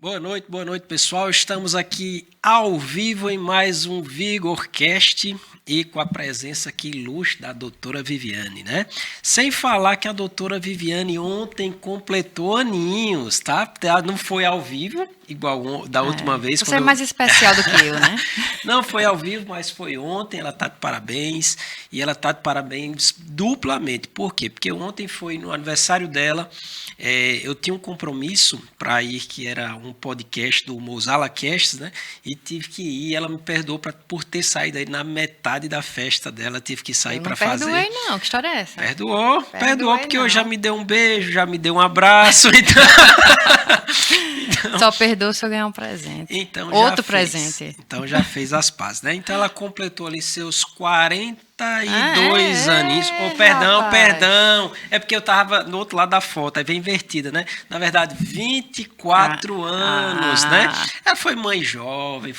Boa noite, pessoal. Estamos aqui ao vivo em mais um Vigorcast e com a presença aqui ilustre da doutora Viviane, né? Sem falar que a doutora Viviane ontem completou aninhos, tá? Não foi ao vivo, igual da última vez. Você é mais especial do que eu, né? Não foi ao vivo, mas foi ontem. Ela tá de parabéns e ela tá de parabéns duplamente. Por quê? Porque ontem foi no aniversário dela. Eu tinha um compromisso para ir, que era um podcast do Mozala Casts, né? E tive que ir. Ela me perdoou por ter saído aí na metade da festa dela. Tive que sair para fazer. Não perdoei, não. Que história é essa? Perdoou porque eu já me deu um beijo, já me deu um abraço. Então... Só perdoa se eu ganhar um presente. Então, outro presente. Então já fez as pazes, né? Então ela completou ali seus 42 aninhos. Perdão. É porque eu tava no outro lado da foto, aí vem invertida, né? Na verdade, 24 anos, né? Ela foi mãe jovem.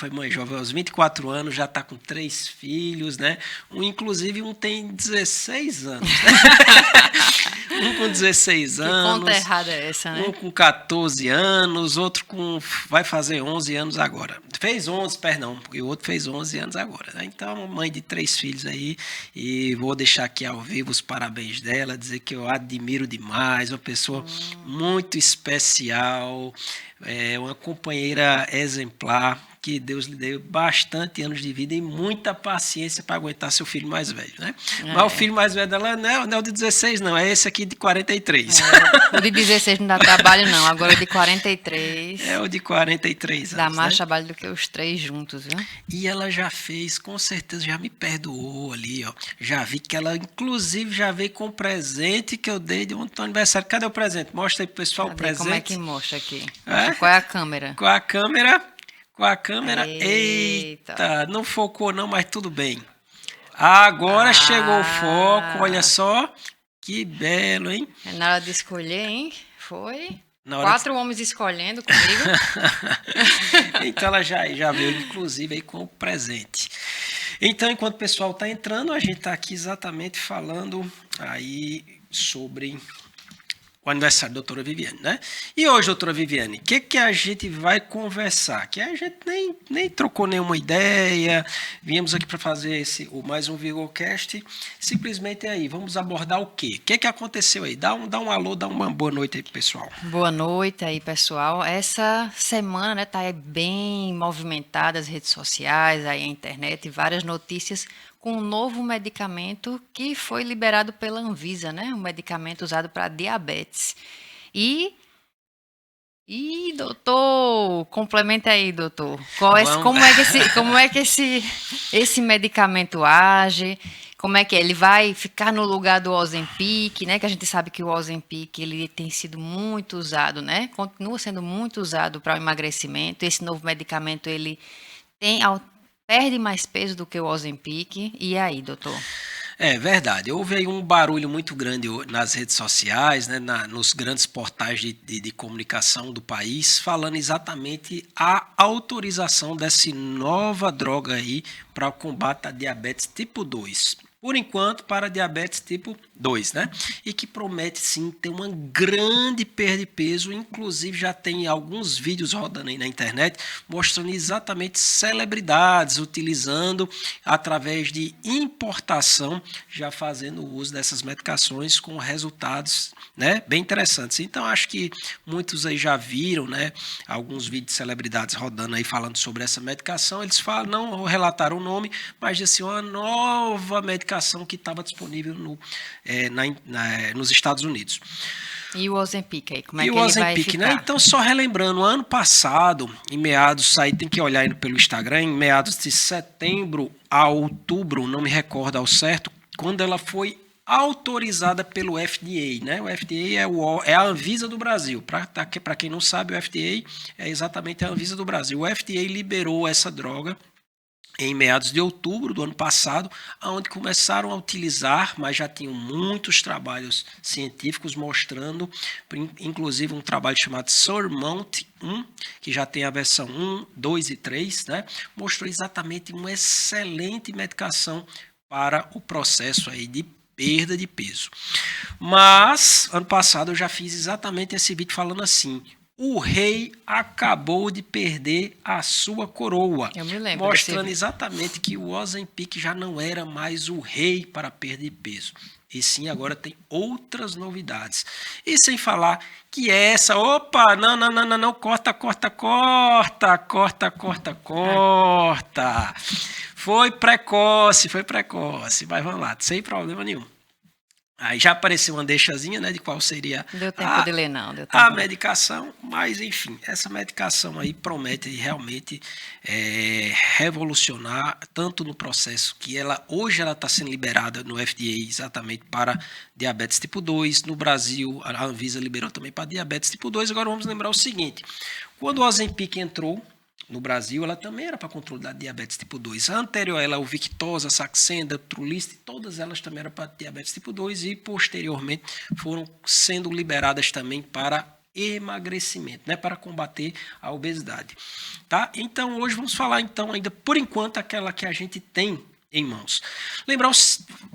Aos 24 anos já tá com 3 filhos, né? Inclusive um tem 16 anos, né? Um com 16 anos. Que conta errada é essa, né? Um com 14 anos, outro vai fazer 11 anos agora. Fez 11, perdão, porque o outro fez 11 anos agora, né? Então, mãe de 3 filhos aí, e vou deixar aqui ao vivo os parabéns dela, dizer que eu admiro demais, uma pessoa muito especial, uma companheira exemplar, que Deus lhe deu bastante anos de vida e muita paciência para aguentar seu filho mais velho, né? Mas o filho mais velho dela não é o de 16, não, é esse aqui de 43. O de 16 não dá trabalho, não. Agora o de 43. É o de 43 anos. Dá mais né? trabalho do que os 3 juntos, viu? E ela já fez, com certeza, já me perdoou ali, ó. Já vi que ela, inclusive, já veio com o presente que eu dei de ontem no aniversário. Cadê o presente? Mostra aí pro pessoal o presente. Como é que mostra aqui? Qual é a câmera? Com a câmera. Eita, não focou não, mas tudo bem. Agora chegou o foco, olha só. Que belo, hein? É na hora de escolher, hein? Foi. 4 homens escolhendo comigo. Então ela já veio, inclusive, aí com o presente. Então, enquanto o pessoal está entrando, a gente está aqui exatamente falando aí sobre o aniversário da doutora Viviane, né? E hoje, doutora Viviane, o que a gente vai conversar? Que a gente nem trocou nenhuma ideia, viemos aqui para fazer mais um Vigorcast, simplesmente aí, vamos abordar o quê? O que aconteceu aí? Dá um alô, dá uma boa noite aí pro pessoal. Boa noite aí, pessoal. Essa semana, né, tá aí bem movimentada as redes sociais, aí a internet, várias notícias com um novo medicamento que foi liberado pela Anvisa, né? Um medicamento usado para diabetes. E, doutor, complementa aí, doutor. Como é que esse medicamento age? Como é que ele vai ficar no lugar do Ozempic, né? Que a gente sabe que o Ozempic ele tem sido muito usado, né? Continua sendo muito usado para o emagrecimento. Esse novo medicamento ele perde mais peso do que o Ozempic. E aí, doutor? É verdade. Houve aí um barulho muito grande nas redes sociais, né, nos grandes portais de comunicação do país, falando exatamente a autorização dessa nova droga aí para o combate à diabetes tipo 2. Por enquanto, para diabetes tipo 2, né? E que promete, sim, ter uma grande perda de peso. Inclusive, já tem alguns vídeos rodando aí na internet mostrando exatamente celebridades utilizando através de importação, já fazendo uso dessas medicações com resultados, né, bem interessantes. Então, acho que muitos aí já viram, né, alguns vídeos de celebridades rodando aí falando sobre essa medicação. Eles falam, não relataram o nome, mas assim, uma nova medicação que estava disponível nos Estados Unidos. E o Ozempic aí, como é que ele vai ficar? Né? Então, só relembrando, ano passado, em meados, aí tem que olhar pelo Instagram, em meados de setembro a outubro, não me recordo ao certo, quando ela foi autorizada pelo FDA, né? O FDA é a Anvisa do Brasil. Para quem não sabe, o FDA é exatamente a Anvisa do Brasil. O FDA liberou essa droga em meados de outubro do ano passado, onde começaram a utilizar, mas já tinham muitos trabalhos científicos mostrando, inclusive um trabalho chamado Surmount 1, que já tem a versão 1, 2 e 3, né? Mostrou exatamente uma excelente medicação para o processo aí de perda de peso. Mas, ano passado, eu já fiz exatamente esse vídeo falando assim, o rei acabou de perder a sua coroa. Eu me lembro. Mostrando exatamente que o Ozempic já não era mais o rei para perda de peso. E sim, agora tem outras novidades. E sem falar que essa... Opa, não, corta. Foi precoce, mas vamos lá, sem problema nenhum. Aí já apareceu uma deixazinha, né, de qual seria deu tempo de ler, não. Deu tempo a medicação, mas enfim, essa medicação aí promete realmente revolucionar, tanto no processo que hoje ela está sendo liberada no FDA exatamente para diabetes tipo 2, no Brasil a Anvisa liberou também para diabetes tipo 2, agora vamos lembrar o seguinte, quando o Ozempic entrou no Brasil, ela também era para controle da diabetes tipo 2. A anterior ela, o Victoza, Saxenda, Trulicity, todas elas também eram para diabetes tipo 2 e posteriormente foram sendo liberadas também para emagrecimento, né, para combater a obesidade. Tá? Então, hoje vamos falar então ainda, por enquanto, aquela que a gente tem em mãos. Lembrar,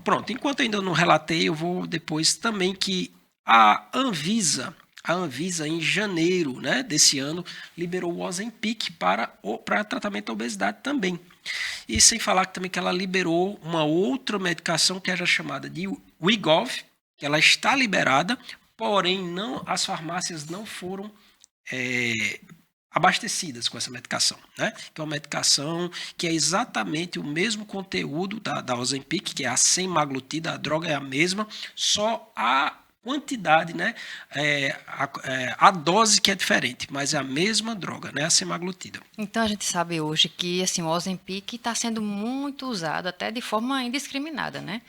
pronto, enquanto ainda não relatei, eu vou depois também que a Anvisa, em janeiro, né, desse ano, liberou o Ozempic para tratamento da obesidade também. E sem falar também que ela liberou uma outra medicação que era chamada de Wegovy, que ela está liberada, porém as farmácias não foram abastecidas com essa medicação, né? Que é uma medicação que é exatamente o mesmo conteúdo da Ozempic, que é a semaglutida, a droga é a mesma, só a quantidade, né? A dose que é diferente, mas é a mesma droga, né? A semaglutida. Então a gente sabe hoje que assim, o Ozempic está sendo muito usado até de forma indiscriminada, né?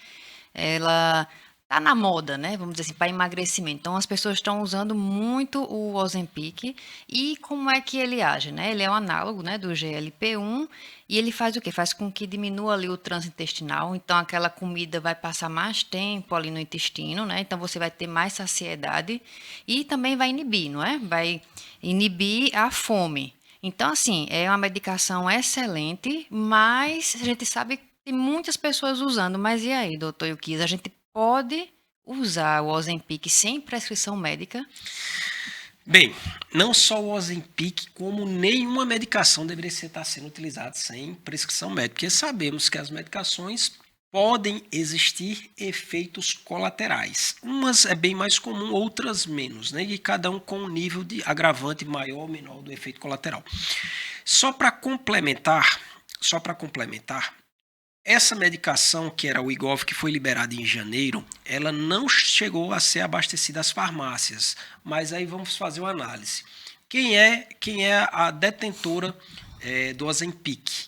Ela tá na moda, né? Vamos dizer assim, para emagrecimento. Então as pessoas estão usando muito o Ozempic. E como é que ele age, né? Ele é um análogo, né, do GLP-1 e ele faz o quê? Faz com que diminua ali o trânsito intestinal. Então aquela comida vai passar mais tempo ali no intestino, né? Então você vai ter mais saciedade e também vai inibir, não é? Vai inibir a fome. Então assim, é uma medicação excelente, mas a gente sabe que tem muitas pessoas usando. Mas e aí, doutor Yuquis, a gente pode usar o Ozempic sem prescrição médica? Bem, não só o Ozempic, como nenhuma medicação deveria estar sendo utilizada sem prescrição médica, porque sabemos que as medicações podem existir efeitos colaterais. Umas é bem mais comum, outras menos, né? E cada um com um nível de agravante maior ou menor do efeito colateral. Só para complementar, essa medicação, que era o Wegovy, que foi liberada em janeiro, ela não chegou a ser abastecida às farmácias. Mas aí vamos fazer uma análise. Quem é a detentora do Ozempic,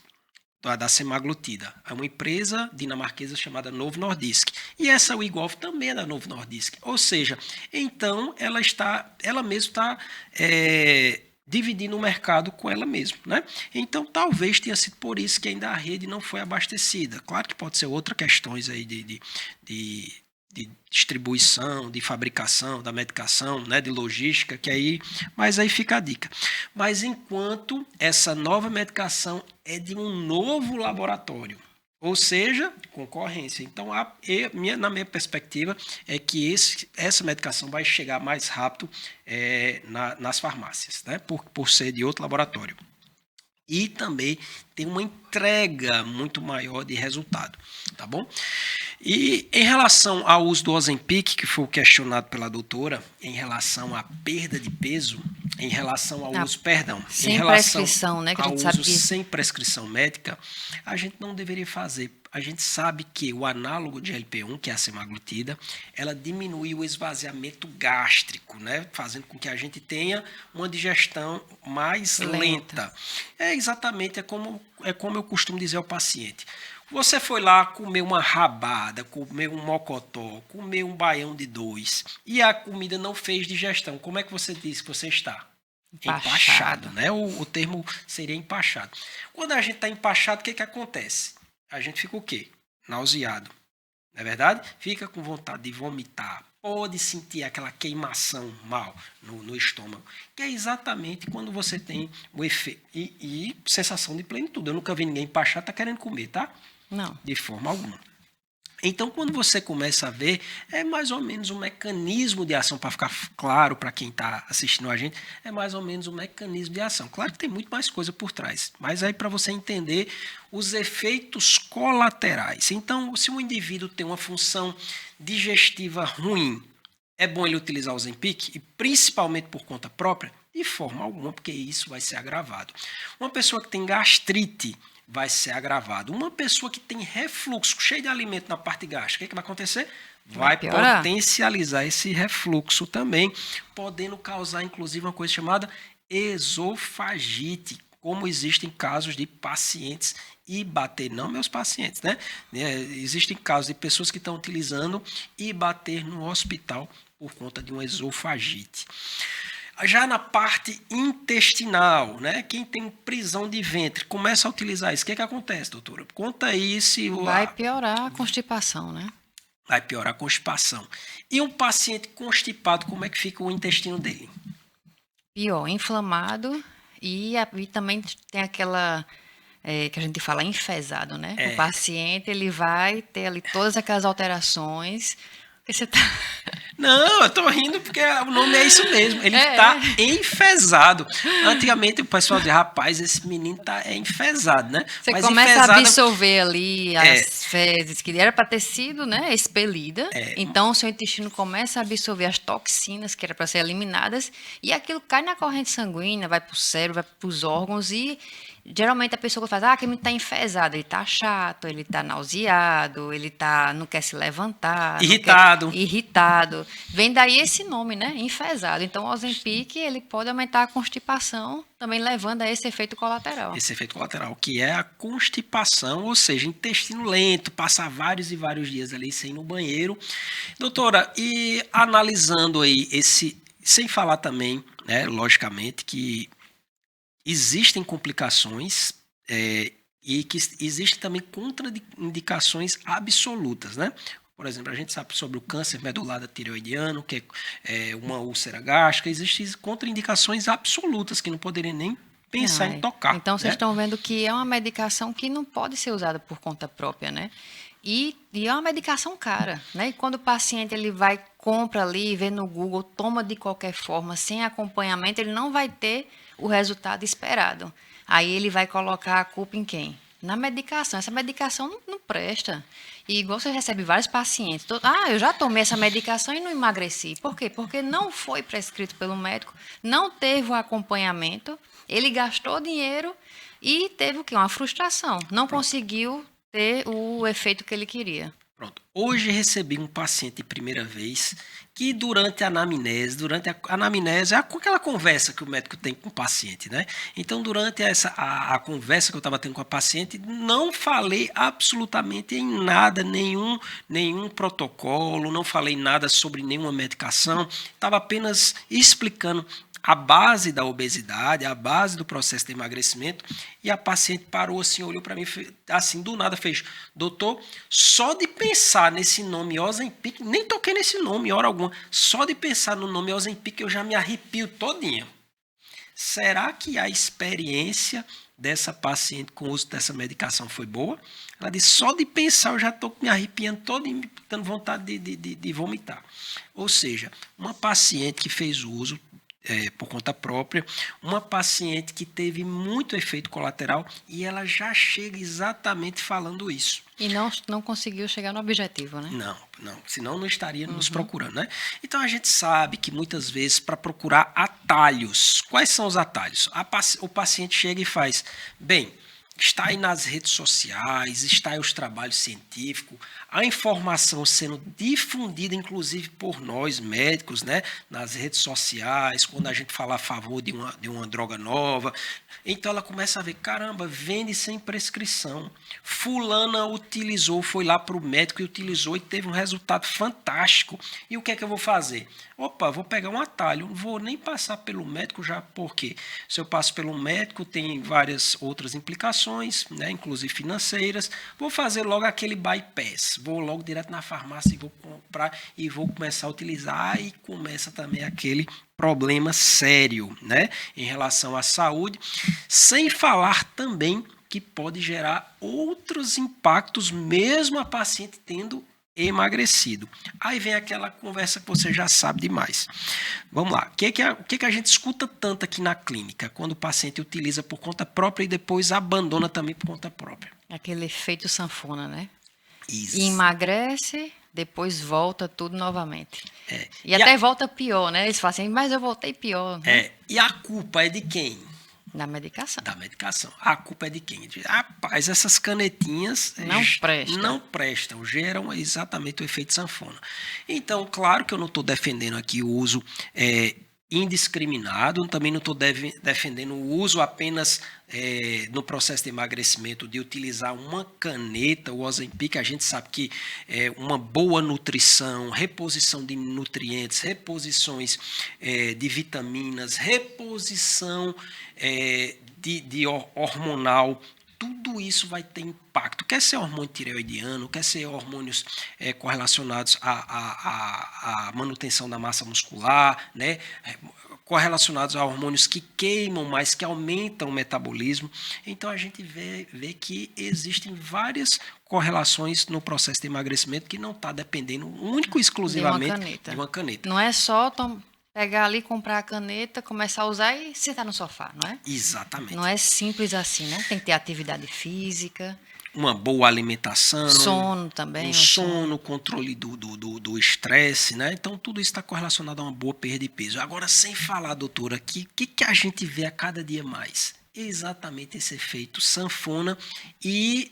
da semaglutida? É uma empresa dinamarquesa chamada Novo Nordisk. E essa Wegovy também é da Novo Nordisk. Ou seja, então ela mesma está dividindo o mercado com ela mesma, né? Então, talvez tenha sido por isso que ainda a rede não foi abastecida. Claro que pode ser outras questões aí de distribuição, de fabricação da medicação, né, de logística, mas aí fica a dica. Mas enquanto essa nova medicação é de um novo laboratório, ou seja, concorrência. Então, na minha perspectiva, é que essa medicação vai chegar mais rápido nas farmácias, né? Por ser de outro laboratório. E também tem uma entrega muito maior de resultado, tá bom? E em relação ao uso do Ozempic, que foi questionado pela doutora, em relação à perda de peso, em relação ao uso, sem prescrição, né? Que a gente sabe que sem prescrição médica, a gente não deveria fazer. A gente sabe que o análogo de GLP-1, que é a semaglutida, ela diminui o esvaziamento gástrico, né? Fazendo com que a gente tenha uma digestão mais lenta. Exatamente, é como eu costumo dizer ao paciente. Você foi lá comer uma rabada, comer um mocotó, comer um baião de 2 e a comida não fez digestão. Como é que você diz que você está? Empachado, né? O termo seria empachado. Quando a gente está empachado, o que acontece? A gente fica o quê? Nauseado. Não é verdade? Fica com vontade de vomitar. Pode sentir aquela queimação mal no estômago. Que é exatamente quando você tem o efeito. E sensação de plenitude. Eu nunca vi ninguém empachado tá querendo comer, tá? Não. De forma alguma. Então, quando você começa a ver, é mais ou menos um mecanismo de ação, para ficar claro para quem está assistindo a gente, é mais ou menos um mecanismo de ação. Claro que tem muito mais coisa por trás, mas aí para você entender os efeitos colaterais. Então, se um indivíduo tem uma função digestiva ruim, é bom ele utilizar o Ozempic, e principalmente por conta própria? De forma alguma, porque isso vai ser agravado. Uma pessoa que tem gastrite vai ser agravado. Uma pessoa que tem refluxo, cheio de alimento na parte gástrica, o que vai acontecer? Vai potencializar esse refluxo também, podendo causar, inclusive, uma coisa chamada esofagite, como existem casos de pacientes Ibater, não meus pacientes, né? Existem casos de pessoas que estão utilizando Ibater no hospital por conta de uma esofagite. Já na parte intestinal, né? Quem tem prisão de ventre começa a utilizar isso. O que acontece, doutora? Conta aí se... Vai piorar a constipação, né? Vai piorar a constipação. E um paciente constipado, como é que fica o intestino dele? Pior, inflamado e também tem aquela... que a gente fala enfesado, né? O paciente, ele vai ter ali todas aquelas alterações... Você tá... Não, eu tô rindo porque o nome é isso mesmo. Ele tá enfesado. Antigamente o pessoal dizia, rapaz, esse menino é enfesado, né? Você começa a absorver ali as fezes que era para ter sido, né, expelida. Então o seu intestino começa a absorver as toxinas que era para ser eliminadas e aquilo cai na corrente sanguínea, vai para o cérebro, vai para os órgãos e geralmente a pessoa que fala, que ele está enfesado, ele está chato, ele está nauseado, ele não quer se levantar. Irritado. Vem daí esse nome, né? Enfesado. Então, o Ozempic, ele pode aumentar a constipação, também levando a esse efeito colateral. Esse efeito colateral, que é a constipação, ou seja, intestino lento, passar vários e vários dias ali sem ir no banheiro. Doutora, e analisando aí sem falar também, né, logicamente, que existem complicações e que existem também contraindicações absolutas, né? Por exemplo, a gente sabe sobre o câncer medular tireoidiano, que é uma úlcera gástrica, existem contraindicações absolutas que não poderiam nem pensar em tocar. Então, vocês estão vendo que é uma medicação que não pode ser usada por conta própria, né? E é uma medicação cara, né? E quando o paciente ele vai, compra ali, vê no Google, toma de qualquer forma, sem acompanhamento, ele não vai ter o resultado esperado. Aí ele vai colocar a culpa em quem? Na medicação. Essa medicação não presta. E igual você recebe vários pacientes. Eu já tomei essa medicação e não emagreci. Por quê? Porque não foi prescrito pelo médico, não teve o acompanhamento, ele gastou dinheiro e teve o quê? Uma frustração. Não conseguiu ter o efeito que ele queria. Pronto. Hoje recebi um paciente de primeira vez que durante a anamnese é aquela conversa que o médico tem com o paciente, né? Então, durante a conversa que eu estava tendo com a paciente, não falei absolutamente em nada, nenhum protocolo, não falei nada sobre nenhuma medicação, estava apenas explicando a base da obesidade, a base do processo de emagrecimento, e a paciente parou assim, olhou para mim, assim, do nada fez, doutor, só de pensar nesse nome Ozempic, nem toquei nesse nome em hora alguma, só de pensar no nome Ozempic eu já me arrepio todinha. Será que a experiência dessa paciente com o uso dessa medicação foi boa? Ela disse, só de pensar eu já estou me arrepiando todinha, dando vontade de vomitar. Ou seja, uma paciente que fez o uso por conta própria, uma paciente que teve muito efeito colateral e ela já chega exatamente falando isso. E não conseguiu chegar no objetivo, né? Não, senão não estaria nos procurando, né? Então a gente sabe que muitas vezes para procurar atalhos, quais são os atalhos? O paciente chega e faz, bem, está aí nas redes sociais, está aí os trabalhos científicos, a informação sendo difundida, inclusive por nós médicos, né, nas redes sociais, quando a gente fala a favor de uma droga nova. Então ela começa a ver, caramba, vende sem prescrição. Fulana utilizou, foi lá para o médico e utilizou e teve um resultado fantástico. E o que é que eu vou fazer? Opa, vou pegar um atalho, não vou nem passar pelo médico já, porque se eu passo pelo médico tem várias outras implicações, né, inclusive financeiras, vou fazer logo aquele bypass, vou logo direto na farmácia e vou comprar e vou começar a utilizar e começa também aquele problema sério, né, em relação à saúde, sem falar também que pode gerar outros impactos, mesmo a paciente tendo emagrecido. Aí vem aquela conversa que você já sabe demais. Vamos lá. O que a gente escuta tanto aqui na clínica, quando o paciente utiliza por conta própria e depois abandona também por conta própria? Aquele efeito sanfona, né? Isso. E emagrece, depois volta tudo novamente. E E até volta pior, né? Eles falam assim, mas eu voltei pior. Né? E a culpa é de quem? Da medicação. Da medicação. A culpa é de quem? Rapaz, essas canetinhas não prestam, geram exatamente o efeito sanfona. Então, claro que eu não estou defendendo aqui o uso indiscriminado, também não estou defendendo o uso apenas no processo de emagrecimento de utilizar uma caneta, o Ozempic. A gente sabe que uma boa nutrição, reposição de nutrientes, reposições de vitaminas, reposição de hormonal, tudo isso vai ter impacto. Quer ser hormônio tireoidiano, quer ser hormônios correlacionados à manutenção da massa muscular, né? Correlacionados a hormônios que queimam mais, que aumentam o metabolismo. Então, a gente vê que existem várias correlações no processo de emagrecimento que não está dependendo único e exclusivamente de uma caneta. Não é só pegar ali, comprar a caneta, começar a usar e sentar no sofá, não é? Exatamente. Não é simples assim, né? Tem que ter atividade física. Uma boa alimentação. Sono também. Sono, controle do estresse, né? Então, tudo isso está correlacionado a uma boa perda de peso. Agora, sem falar, doutora, o que a gente vê a cada dia mais? Exatamente esse efeito sanfona e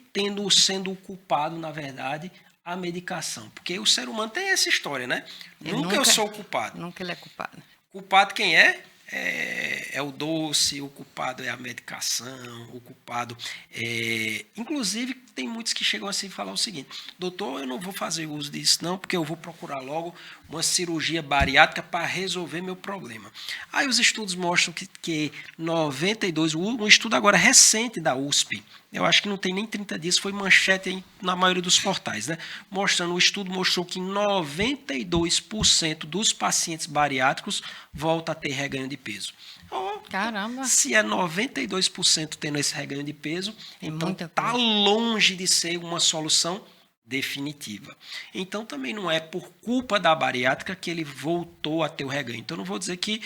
sendo o culpado, na verdade, a medicação. Porque o ser humano tem essa história, né? Nunca eu sou o culpado. Nunca ele é culpado. Culpado quem é? É o doce, o culpado é a medicação, o culpado é... Inclusive, tem muitos que chegam assim e falam o seguinte: doutor, eu não vou fazer uso disso não, porque eu vou procurar logo uma cirurgia bariátrica para resolver meu problema. Aí os estudos mostram que 92, um estudo agora recente da USP, eu acho que não tem nem 30 dias, foi manchete na maioria dos portais, né? O estudo mostrou que 92% dos pacientes bariátricos voltam a ter reganho de peso. Caramba! Se é 92% tendo esse reganho de peso, então está longe de ser uma solução definitiva. Então, também não é por culpa da bariátrica que ele voltou a ter o reganho. Então, não vou dizer que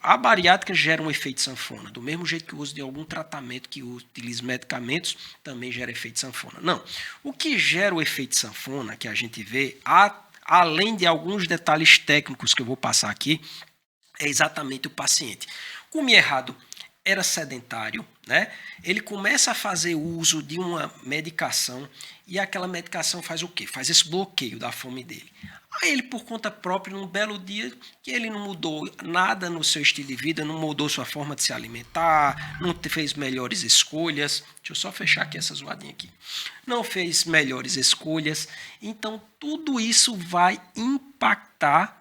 a bariátrica gera um efeito sanfona. Do mesmo jeito que o uso de algum tratamento que utiliza medicamentos também gera efeito sanfona. Não. O que gera o efeito sanfona, que a gente vê, além de alguns detalhes técnicos que eu vou passar aqui, é exatamente o paciente. Comia errado, era sedentário, né? Ele começa a fazer uso de uma medicação e aquela medicação faz o quê? Faz esse bloqueio da fome dele. Aí ele, por conta própria, num belo dia, que ele não mudou nada no seu estilo de vida, não mudou sua forma de se alimentar, não fez melhores escolhas. Deixa eu só fechar aqui essa zoadinha aqui. Não fez melhores escolhas. Então, tudo isso vai impactar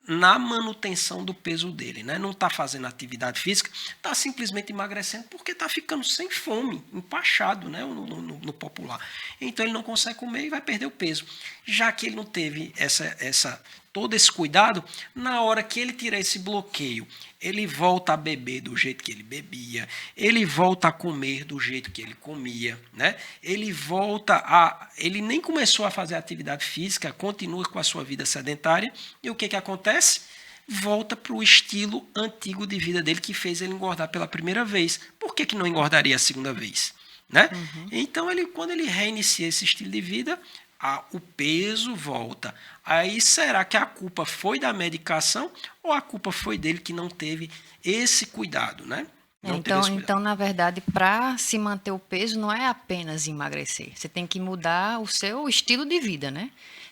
na manutenção do peso dele, né? Não está fazendo atividade física, está simplesmente emagrecendo porque está ficando sem fome, empachado, né? No popular. Então ele não consegue comer e vai perder o peso. Já que ele não teve todo esse cuidado, na hora que ele tira esse bloqueio, ele volta a beber do jeito que ele bebia, ele volta a comer do jeito que ele comia, né? Ele nem começou a fazer atividade física, continua com a sua vida sedentária, e o que acontece? Volta para o estilo antigo de vida dele que fez ele engordar pela primeira vez. Por que não engordaria a segunda vez? Né? Uhum. Então, quando ele reinicia esse estilo de vida, o peso volta. Aí, será que a culpa foi da medicação ou a culpa foi dele que não teve esse cuidado, né? Então, na verdade, para se manter o peso, não é apenas emagrecer. Você tem que mudar o seu estilo de vida, né?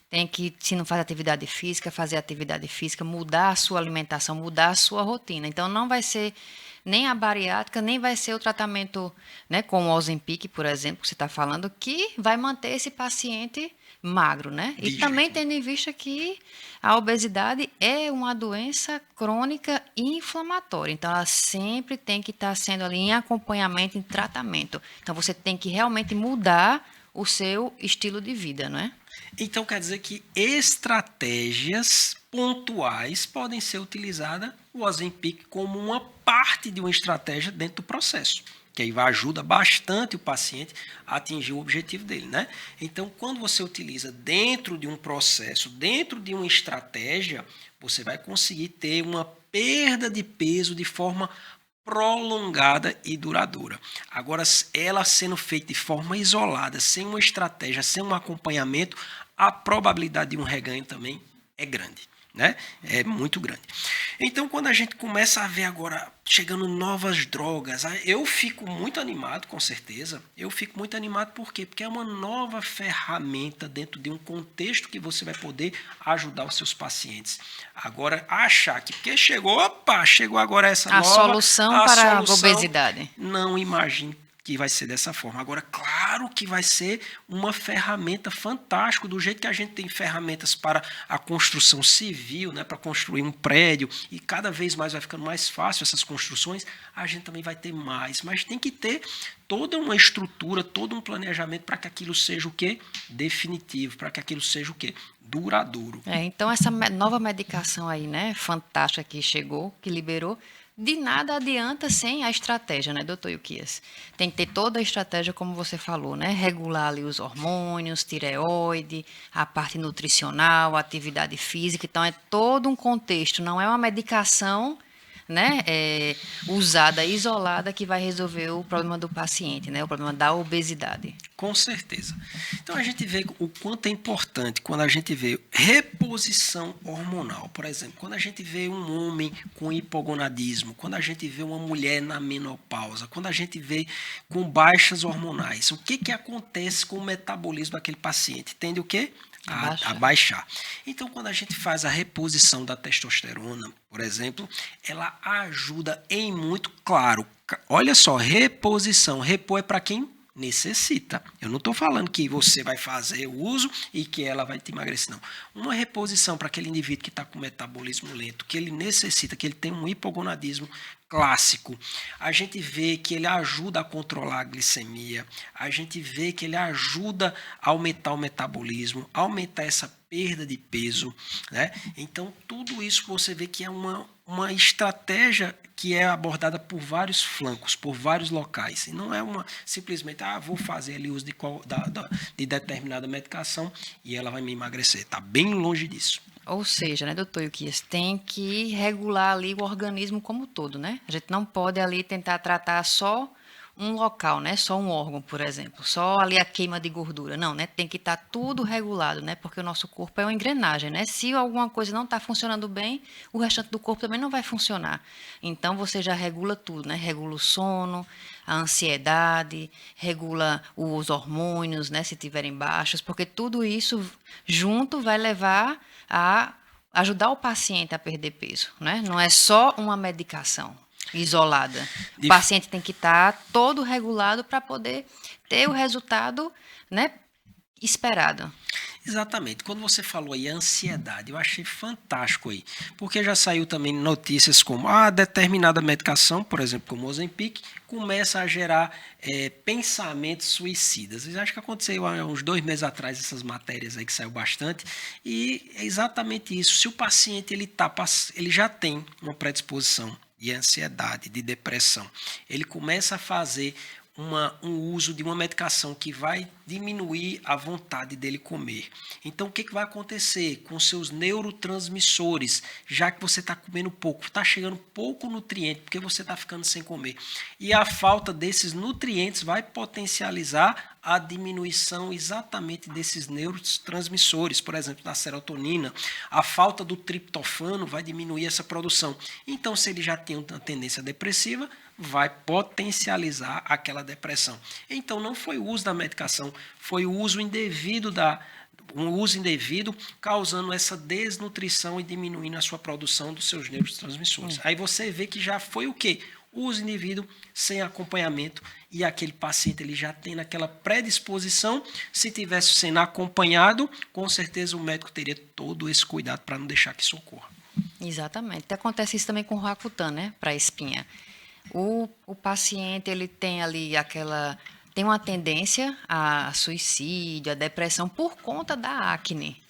Tem que, se não faz atividade física, fazer atividade física, mudar a sua alimentação, mudar a sua rotina. Então, não vai ser nem a bariátrica, nem vai ser o tratamento, né, com o Ozempic, por exemplo, que você está falando, que vai manter esse paciente magro, né? E também tendo em vista que a obesidade é uma doença crônica e inflamatória. Então, ela sempre tem que estar sendo ali em acompanhamento, em tratamento. Então, você tem que realmente mudar o seu estilo de vida, não é? Então, quer dizer que estratégias pontuais podem ser utilizadas o Ozempic como uma parte de uma estratégia dentro do processo, que aí vai ajuda bastante o paciente a atingir o objetivo dele, né? Então, quando você utiliza dentro de um processo, dentro de uma estratégia, você vai conseguir ter uma perda de peso de forma prolongada e duradoura. Agora, ela sendo feita de forma isolada, sem uma estratégia, sem um acompanhamento, a probabilidade de um reganho também é grande, né? É muito grande. Então, quando a gente começa a ver agora chegando novas drogas, eu fico muito animado, com certeza. Eu fico muito animado por quê? Porque é uma nova ferramenta dentro de um contexto que você vai poder ajudar os seus pacientes. Agora, achar que porque chegou agora essa A nova solução para a obesidade. Não imagine que vai ser dessa forma. Agora, claro que vai ser uma ferramenta fantástica, do jeito que a gente tem ferramentas para a construção civil, né, para construir um prédio, e cada vez mais vai ficando mais fácil essas construções, a gente também vai ter mais. Mas tem que ter toda uma estrutura, todo um planejamento para que aquilo seja o quê? Definitivo, para que aquilo seja o quê? Duradouro. Então, essa nova medicação aí, né, fantástica que chegou, que liberou, de nada adianta sem a estratégia, né, doutor Ilquias? Tem que ter toda a estratégia, como você falou, né? Regular ali os hormônios, tireoide, a parte nutricional, a atividade física. Então, é todo um contexto, não é uma medicação, né, usada, isolada, que vai resolver o problema do paciente, né, o problema da obesidade. Com certeza. Então a gente vê o quanto é importante quando a gente vê reposição hormonal. Por exemplo, quando a gente vê um homem com hipogonadismo, quando a gente vê uma mulher na menopausa, quando a gente vê com baixas hormonais, o que acontece com o metabolismo daquele paciente? Tende o quê? A baixar. Então, quando a gente faz a reposição da testosterona, por exemplo, ela ajuda em muito, claro. Olha só, reposição. Repor é para quem necessita. Eu não estou falando que você vai fazer o uso e que ela vai te emagrecer, não. Uma reposição para aquele indivíduo que está com metabolismo lento, que ele necessita, que ele tem um hipogonadismo clássico. A gente vê que ele ajuda a controlar a glicemia, a gente vê que ele ajuda a aumentar o metabolismo, aumentar essa perda de peso, né? Então, tudo isso você vê que é uma estratégia que é abordada por vários flancos, por vários locais. E não é simplesmente, vou fazer ali uso de determinada medicação e ela vai me emagrecer. Está bem longe disso. Ou seja, né, doutor Ilquias, tem que regular ali o organismo como um todo, né? A gente não pode ali tentar tratar só um local, né? Só um órgão, por exemplo, só ali a queima de gordura. Não, né? Tem que estar tudo regulado, né? Porque o nosso corpo é uma engrenagem, né? Se alguma coisa não está funcionando bem, o restante do corpo também não vai funcionar. Então, você já regula tudo, né? Regula o sono, a ansiedade, regula os hormônios, né? Se tiverem baixos, porque tudo isso junto vai levar a ajudar o paciente a perder peso, né? Não é só uma medicação isolada. O paciente tem que estar todo regulado para poder ter o resultado, né, esperado. Exatamente. Quando você falou aí ansiedade, eu achei fantástico aí, porque já saiu também notícias como determinada medicação, por exemplo, como o Ozempic, começa a gerar pensamentos suicidas. Eu acho que aconteceu há uns 2 meses atrás essas matérias aí que saiu bastante, e é exatamente isso. Se o paciente ele já tem uma predisposição de ansiedade, de depressão, ele começa a fazer um uso de uma medicação que vai diminuir a vontade dele comer. Então, o que vai acontecer com seus neurotransmissores, já que você está comendo pouco, está chegando pouco nutriente, porque você está ficando sem comer. E a falta desses nutrientes vai potencializar a diminuição exatamente desses neurotransmissores, por exemplo, da serotonina. A falta do triptofano vai diminuir essa produção. Então, se ele já tem uma tendência depressiva, vai potencializar aquela depressão. Então, não foi o uso da medicação, foi o uso indevido causando essa desnutrição e diminuindo a sua produção dos seus neurotransmissores. Aí você vê que já foi o quê? O uso indivíduo sem acompanhamento, e aquele paciente ele já tem naquela predisposição. Se tivesse sendo acompanhado, com certeza o médico teria todo esse cuidado para não deixar que isso ocorra. Exatamente. Acontece isso também com o Roacutan, né, para a espinha. O paciente ele tem ali aquela tem uma tendência a suicídio, a depressão por conta da acne.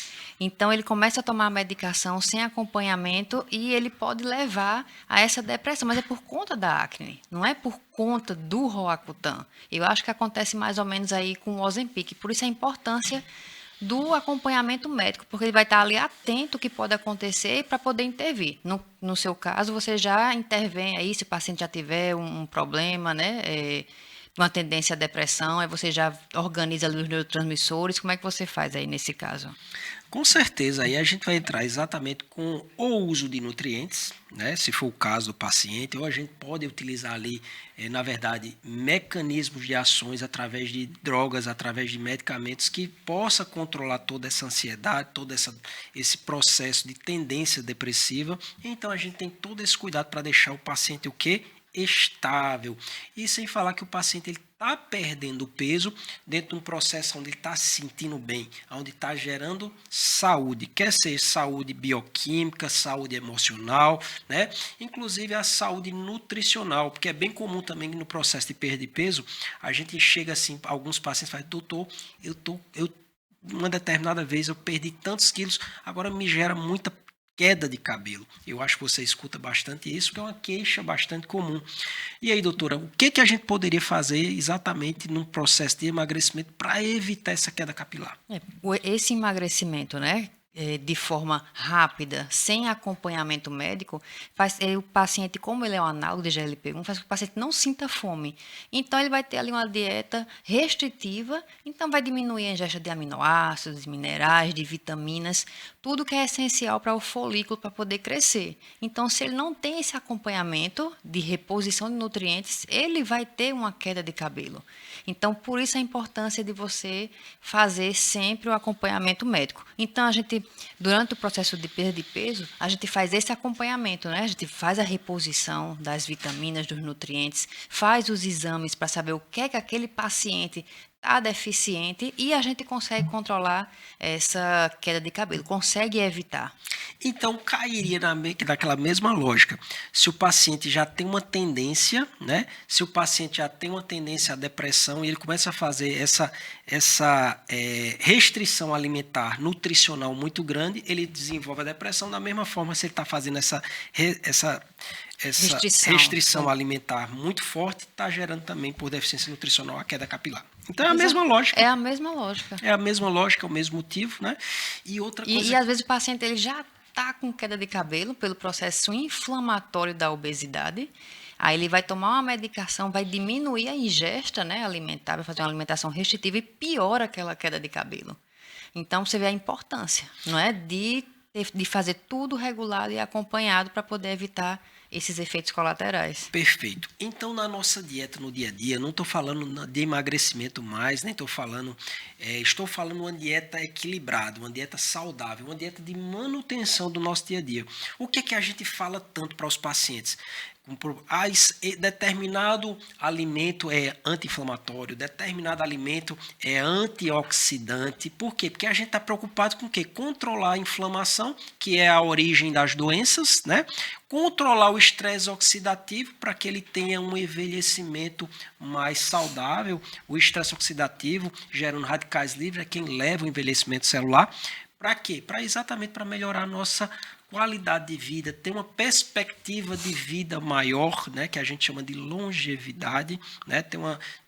Então, ele começa a tomar a medicação sem acompanhamento e ele pode levar a essa depressão, mas é por conta da acne, não é por conta do Roacutan. Eu acho que acontece mais ou menos aí com o Ozempic, por isso a importância do acompanhamento médico, porque ele vai estar ali atento ao que pode acontecer para poder intervir. No seu caso, você já intervém aí, se o paciente já tiver um problema, né, uma tendência à depressão, aí você já organiza ali os neurotransmissores. Como é que você faz aí nesse caso? Com certeza, aí a gente vai entrar exatamente com o uso de nutrientes, né? Se for o caso do paciente, ou a gente pode utilizar ali, na verdade, mecanismos de ações através de drogas, através de medicamentos que possa controlar toda essa ansiedade, todo esse processo de tendência depressiva. Então a gente tem todo esse cuidado para deixar o paciente o quê? Estável. E sem falar que o paciente ele está perdendo peso dentro de um processo onde ele está se sentindo bem, onde está gerando saúde, quer ser saúde bioquímica, saúde emocional, né? Inclusive a saúde nutricional, porque é bem comum também no processo de perda de peso, a gente chega assim, alguns pacientes falam, doutor, uma determinada vez eu perdi tantos quilos, agora me gera muita queda de cabelo. Eu acho que você escuta bastante isso, que é uma queixa bastante comum. E aí, doutora, o que a gente poderia fazer exatamente num processo de emagrecimento para evitar essa queda capilar? Esse emagrecimento, né, de forma rápida, sem acompanhamento médico, faz o paciente, como ele é um análogo de GLP-1, faz com que o paciente não sinta fome. Então, ele vai ter ali uma dieta restritiva, então vai diminuir a ingesta de aminoácidos, de minerais, de vitaminas, tudo que é essencial para o folículo para poder crescer. Então, se ele não tem esse acompanhamento de reposição de nutrientes, ele vai ter uma queda de cabelo. Então, por isso a importância de você fazer sempre o acompanhamento médico. Então, durante o processo de perda de peso, a gente faz esse acompanhamento, né? A gente faz a reposição das vitaminas, dos nutrientes, faz os exames para saber o que é que aquele paciente está deficiente e a gente consegue controlar essa queda de cabelo, consegue evitar. Então, cairia naquela mesma lógica. Se o paciente já tem uma tendência, né? Se o paciente já tem uma tendência à depressão e ele começa a fazer essa restrição alimentar, nutricional muito grande, ele desenvolve a depressão. Da mesma forma, se ele está fazendo essa restrição alimentar muito forte, está gerando também, por deficiência nutricional, a queda capilar. Então é a mesma lógica. É a mesma lógica. É a mesma lógica, é o mesmo motivo, né? E outra coisa. E às vezes o paciente ele já está com queda de cabelo pelo processo inflamatório da obesidade. Aí ele vai tomar uma medicação, vai diminuir a ingesta, né, alimentar, vai fazer uma alimentação restritiva e piora aquela queda de cabelo. Então você vê a importância, não é, de fazer tudo regulado e acompanhado para poder evitar esses efeitos colaterais. Perfeito. Então, na nossa dieta no dia a dia, não estou falando de emagrecimento mais, nem estou falando uma dieta equilibrada, uma dieta saudável, uma dieta de manutenção do nosso dia a dia. O que é que a gente fala tanto para os pacientes? Determinado alimento é anti-inflamatório, determinado alimento é antioxidante. Por quê? Porque a gente está preocupado com o quê? Controlar a inflamação, que é a origem das doenças, né? Controlar o estresse oxidativo para que ele tenha um envelhecimento mais saudável. O estresse oxidativo, gerando radicais livres, é quem leva o envelhecimento celular. Para quê? Exatamente para melhorar a nossa qualidade de vida, ter uma perspectiva de vida maior, né, que a gente chama de longevidade, né, ter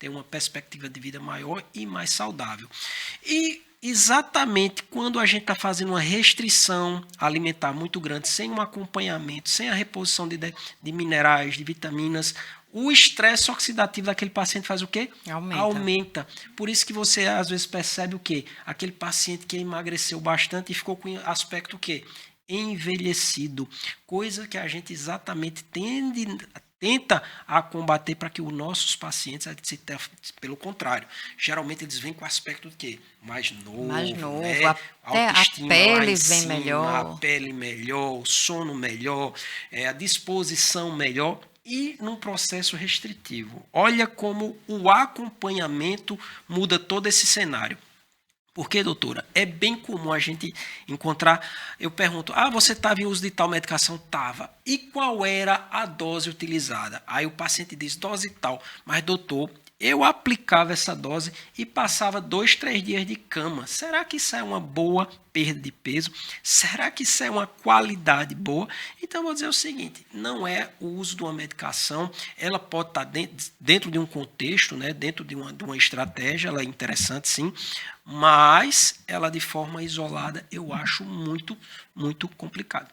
uma perspectiva de vida maior e mais saudável. E exatamente quando a gente está fazendo uma restrição alimentar muito grande, sem um acompanhamento, sem a reposição de minerais, de vitaminas, o estresse oxidativo daquele paciente faz o quê? Aumenta. Por isso que você às vezes percebe o quê? Aquele paciente que emagreceu bastante e ficou com aspecto o quê? Envelhecido, coisa que a gente exatamente tenta a combater para que os nossos pacientes, pelo contrário, geralmente eles vêm com aspecto do quê? Mais novo, né? Até a pele vem melhor. A pele melhor, o sono melhor, a disposição melhor e num processo restritivo. Olha como o acompanhamento muda todo esse cenário. Porque, doutora, é bem comum a gente encontrar, eu pergunto, você estava em uso de tal medicação? Estava. E qual era a dose utilizada? Aí o paciente diz, dose tal. Mas, doutor, Eu aplicava essa dose e passava 2, 3 dias de cama. Será que isso é uma boa perda de peso? Será que isso é uma qualidade boa? Então, eu vou dizer o seguinte, não é o uso de uma medicação, ela pode estar dentro de um contexto, né, dentro de uma estratégia, ela é interessante sim, mas ela de forma isolada eu acho muito, muito complicado.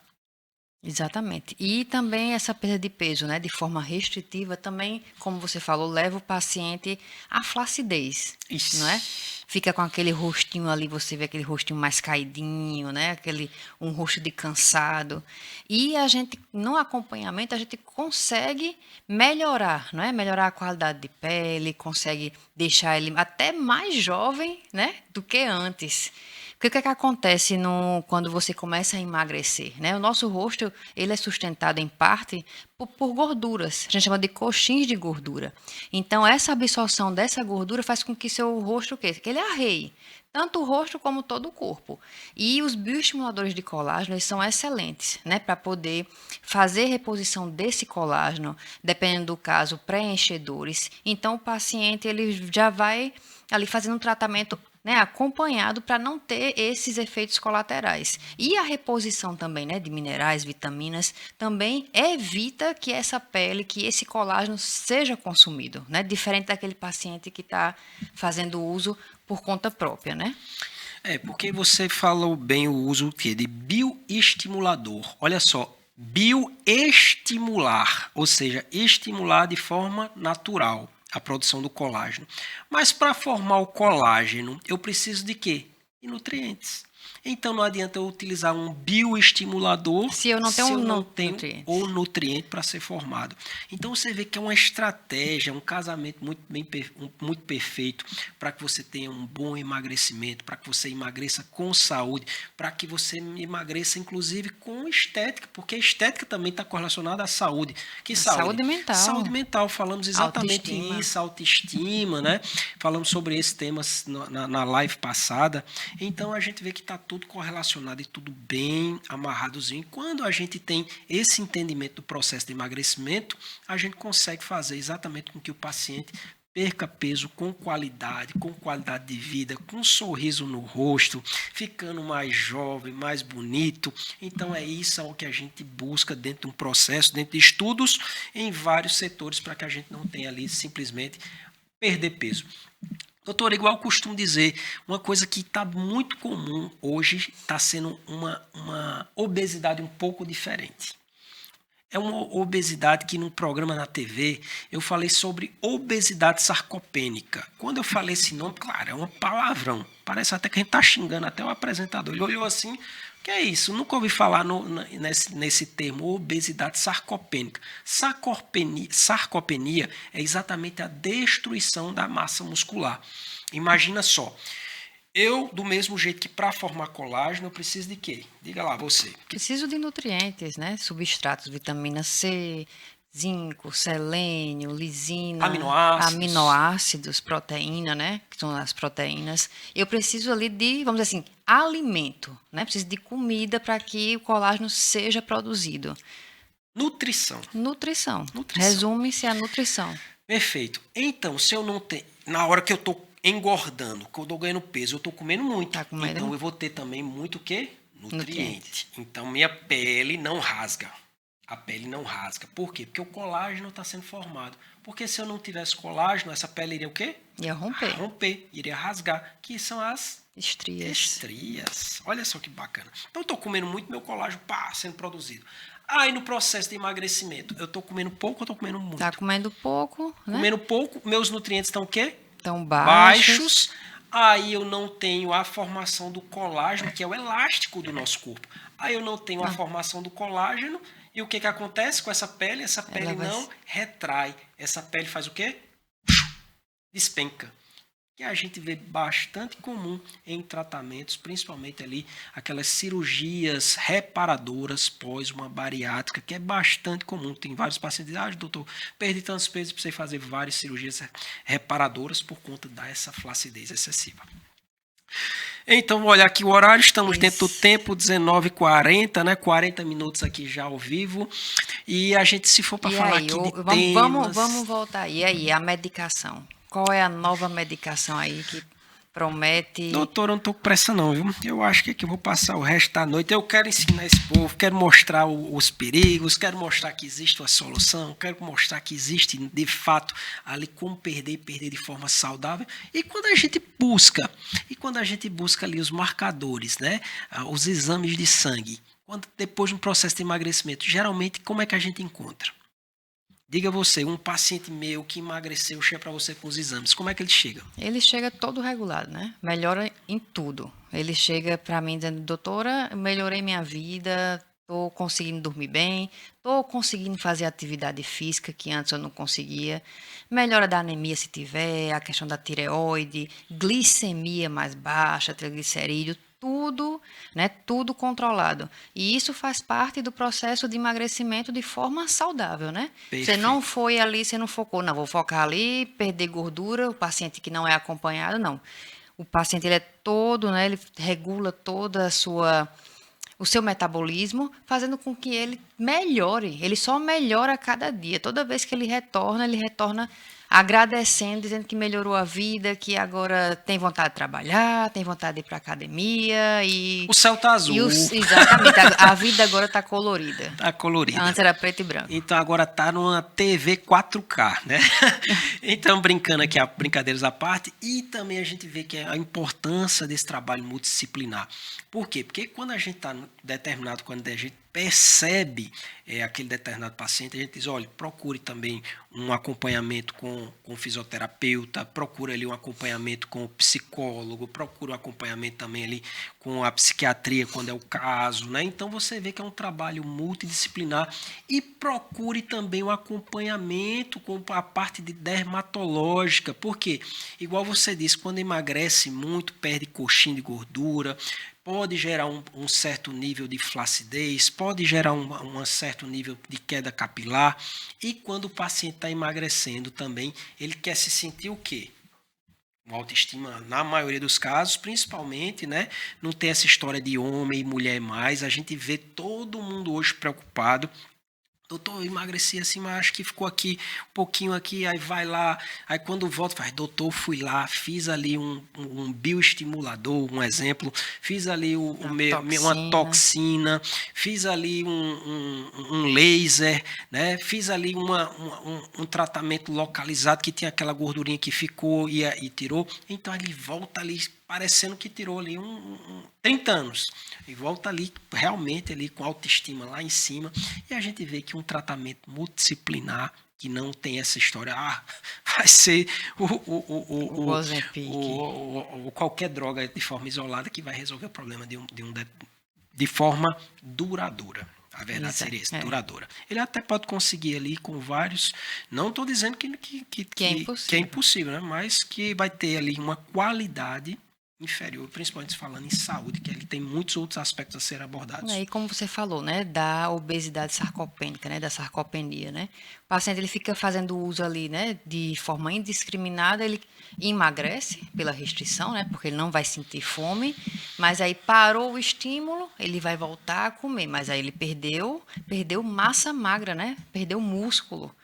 Exatamente. E também essa perda de peso, né, de forma restritiva, também, como você falou, leva o paciente à flacidez, Isso. não é? Fica com aquele rostinho ali, você vê aquele rostinho mais caidinho, né? Um rosto de cansado. E a gente, no acompanhamento, a gente consegue melhorar, não é? Melhorar a qualidade de pele, consegue deixar ele até mais jovem, né, do que antes. O que é que acontece quando você começa a emagrecer, né? O nosso rosto, ele é sustentado em parte por gorduras. A gente chama de coxins de gordura. Então, essa absorção dessa gordura faz com que seu rosto, que ele arreie. Tanto o rosto como todo o corpo. E os bioestimuladores de colágeno, eles são excelentes, né? Para poder fazer reposição desse colágeno, dependendo do caso, preenchedores. Então, o paciente, ele já vai ali fazendo um tratamento, né, acompanhado para não ter esses efeitos colaterais. E a reposição também, né, de minerais, vitaminas, também evita que essa pele, que esse colágeno seja consumido, né, diferente daquele paciente que está fazendo uso por conta própria, né? Porque você falou bem o uso de bioestimulador. Olha só, bioestimular, ou seja, estimular de forma natural a produção do colágeno. Mas para formar o colágeno, eu preciso de quê? De nutrientes. Então não adianta eu utilizar um bioestimulador se eu não tenho o nutriente para ser formado. Então você vê que é uma estratégia, um casamento muito perfeito para que você tenha um bom emagrecimento, para que você emagreça com saúde, para que você emagreça inclusive com estética, porque a estética também está correlacionada à saúde. Que saúde? Saúde mental. Saúde mental, falamos exatamente isso, autoestima, né? Falamos sobre esses temas na live passada. Então a gente vê que está tudo correlacionado e tudo bem amarradozinho. Quando a gente tem esse entendimento do processo de emagrecimento, a gente consegue fazer exatamente com que o paciente perca peso com qualidade de vida, com um sorriso no rosto, ficando mais jovem, mais bonito. Então é isso o que a gente busca dentro de um processo, dentro de estudos em vários setores, para que a gente não tenha ali simplesmente perder peso. Doutor, igual eu costumo dizer, uma coisa que está muito comum hoje está sendo uma obesidade um pouco diferente. É uma obesidade que num programa na TV eu falei sobre obesidade sarcopênica. Quando eu falei esse nome, claro, é um palavrão. Parece até que a gente está xingando até o apresentador. Ele olhou assim, que é isso? Nunca ouvi falar nesse termo, obesidade sarcopênica. Sarcopenia é exatamente a destruição da massa muscular. Imagina só, do mesmo jeito que para formar colágeno, eu preciso de quê? Diga lá, você. Preciso de nutrientes, né? Substratos, vitamina C, zinco, selênio, lisina, aminoácidos, proteína, né? Que são as proteínas. Eu preciso ali de, vamos dizer assim, alimento, né? Preciso de comida para que o colágeno seja produzido. Nutrição. Resume-se a nutrição. Perfeito. Então, se eu não tenho, na hora que eu estou engordando, que eu estou ganhando peso, eu estou comendo muito. Então, eu vou ter também muito o quê? Nutriente. Então, minha pele não rasga. A pele não rasga. Por quê? Porque o colágeno está sendo formado. Porque se eu não tivesse colágeno, essa pele iria o quê? Ia romper. Iria rasgar. Que são as estrias. Olha só que bacana. Então, eu estou comendo muito, meu colágeno sendo produzido. Aí, no processo de emagrecimento, eu estou comendo pouco ou estou comendo muito? Está comendo pouco, né? Comendo pouco, meus nutrientes estão o quê? Estão baixos. Aí eu não tenho a formação do colágeno, que é o elástico do nosso corpo. Aí eu não tenho a formação do colágeno. E o que acontece com essa pele? Essa pele não retrai. Essa pele faz o quê? Despenca. Que a gente vê bastante comum em tratamentos, principalmente ali aquelas cirurgias reparadoras pós uma bariátrica, que é bastante comum. Tem vários pacientes que dizem, doutor, perdi tantos pesos, precisei fazer várias cirurgias reparadoras por conta dessa flacidez excessiva. Então, vou olhar aqui o horário, estamos dentro do tempo, 19h40, né? 40 minutos aqui já ao vivo. E a gente, se for para falar aqui de temas... Vamos voltar. E aí, a medicação? Qual é a nova medicação aí que promete? Doutor, eu não tô com pressa não, viu? Eu acho que aqui eu vou passar o resto da noite. Eu quero ensinar esse povo, quero mostrar os perigos, quero mostrar que existe uma solução, quero mostrar que existe, de fato, ali como perder e perder de forma saudável. E quando a gente busca ali os marcadores, né? Os exames de sangue, depois de um processo de emagrecimento, geralmente, como é que a gente encontra? Diga você, um paciente meu que emagreceu chega para você com os exames, como é que ele chega? Ele chega todo regulado, né? Melhora em tudo. Ele chega para mim dizendo, doutora, melhorei minha vida, estou conseguindo dormir bem, estou conseguindo fazer atividade física que antes eu não conseguia, melhora da anemia se tiver, a questão da tireoide, glicemia mais baixa, triglicerídeo, tudo, né, tudo controlado. E isso faz parte do processo de emagrecimento de forma saudável, né? Perfeito. Você não foi ali, você não focou, não, vou focar ali, perder gordura, o paciente que não é acompanhado, não. O paciente, ele é todo, né, ele regula toda o seu metabolismo, fazendo com que ele melhore. Ele só melhora a cada dia. Toda vez que ele retorna agradecendo, dizendo que melhorou a vida, que agora tem vontade de trabalhar, tem vontade de ir para a academia. O céu está azul. Exatamente, a vida agora está colorida. Está colorida. Antes era preto e branco. Então agora está numa TV 4K, né? Então, brincando aqui, brincadeiras à parte, e também a gente vê que a importância desse trabalho multidisciplinar. Por quê? Porque quando a gente está determinado, quando a gente percebe aquele determinado paciente, a gente diz, olha, procure também um acompanhamento com fisioterapeuta, procure ali um acompanhamento com o psicólogo, procure um acompanhamento também ali com a psiquiatria, quando é o caso, né? Então você vê que é um trabalho multidisciplinar e procure também um acompanhamento com a parte de dermatológica, porque, igual você disse, quando emagrece muito, perde coxinha de gordura, pode gerar um certo nível de flacidez, pode gerar um certo nível de queda capilar. E quando o paciente está emagrecendo também, ele quer se sentir o quê? Uma autoestima, na maioria dos casos, principalmente, né? Não tem essa história de homem e mulher mais. A gente vê todo mundo hoje preocupado. Doutor, eu emagreci assim, mas acho que ficou aqui um pouquinho aqui, aí vai lá, aí quando volta faz, doutor, fui lá, fiz ali um bioestimulador, um exemplo, fiz ali uma toxina, fiz ali um laser, né? Fiz ali um tratamento localizado que tinha aquela gordurinha que ficou e tirou, então ele volta ali parecendo que tirou ali 30 anos. E volta ali, realmente, ali com autoestima lá em cima. E a gente vê que um tratamento multidisciplinar, que não tem essa história, vai ser qualquer droga de forma isolada que vai resolver o problema de forma duradoura. A verdade seria essa, duradoura. Ele até pode conseguir ali com vários... Não estou dizendo que é impossível, né? Mas que vai ter ali uma qualidade inferior, principalmente falando em saúde, que ele tem muitos outros aspectos a serem abordados. E como você falou, né, da obesidade sarcopênica, né, da sarcopenia, né? O paciente, ele fica fazendo uso ali, né, de forma indiscriminada, ele emagrece pela restrição, né, porque ele não vai sentir fome, mas aí parou o estímulo, ele vai voltar a comer, mas aí ele perdeu massa magra, né, perdeu músculo.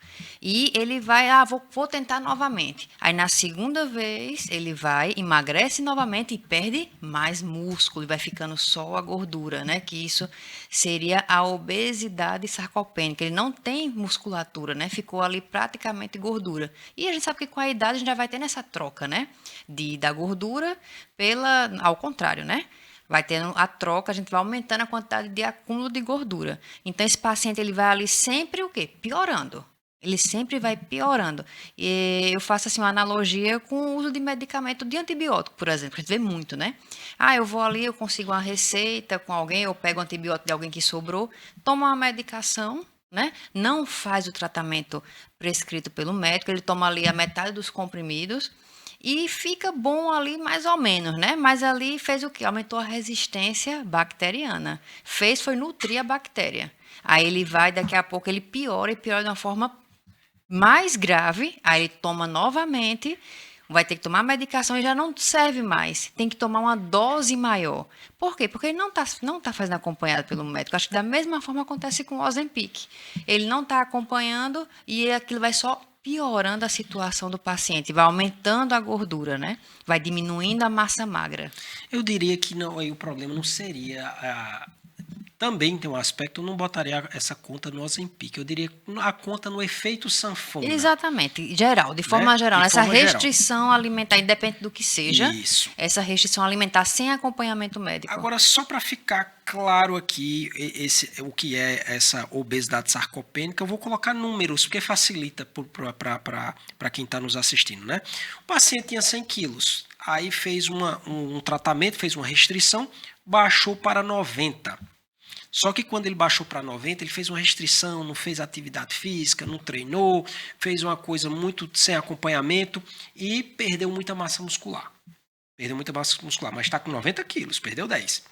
E ele vai, vou tentar novamente. Aí na segunda vez ele vai, emagrece novamente e perde mais músculo e vai ficando só a gordura, né? Que isso seria a obesidade sarcopênica. Ele não tem musculatura, né? Ficou ali praticamente gordura. E a gente sabe que com a idade a gente já vai tendo essa troca, né? Da gordura ao contrário, né? Vai tendo a troca, a gente vai aumentando a quantidade de acúmulo de gordura. Então esse paciente ele vai ali sempre o quê? Piorando. Ele sempre vai piorando. E eu faço assim uma analogia com o uso de medicamento de antibiótico, por exemplo. A gente vê muito, né? Eu vou ali, eu consigo uma receita com alguém, eu pego um antibiótico de alguém que sobrou, toma uma medicação, né? Não faz o tratamento prescrito pelo médico, ele toma ali a metade dos comprimidos e fica bom ali mais ou menos, né? Mas ali fez o quê? Aumentou a resistência bacteriana. Foi nutrir a bactéria. Aí ele vai, daqui a pouco ele piora de uma forma mais grave, aí ele toma novamente, vai ter que tomar medicação e já não serve mais. Tem que tomar uma dose maior. Por quê? Porque ele não tá fazendo acompanhado pelo médico. Acho que da mesma forma acontece com o Ozempic. Ele não está acompanhando e aquilo vai só piorando a situação do paciente, vai aumentando a gordura, né? Vai diminuindo a massa magra. Eu diria que não, aí o problema não seria também tem um aspecto, eu não botaria essa conta no Ozempic, eu diria a conta no efeito sanfona. Exatamente, geral, de forma geral. Essa restrição alimentar, independente do que seja, isso. Essa restrição alimentar sem acompanhamento médico. Agora, só para ficar claro aqui o que é essa obesidade sarcopênica, eu vou colocar números, porque facilita para quem está nos assistindo, né? O paciente tinha 100 quilos, aí fez um tratamento, fez uma restrição, baixou para 90. Só que quando ele baixou para 90, ele fez uma restrição, não fez atividade física, não treinou, fez uma coisa muito sem acompanhamento e perdeu muita massa muscular. Mas está com 90 quilos, perdeu 10.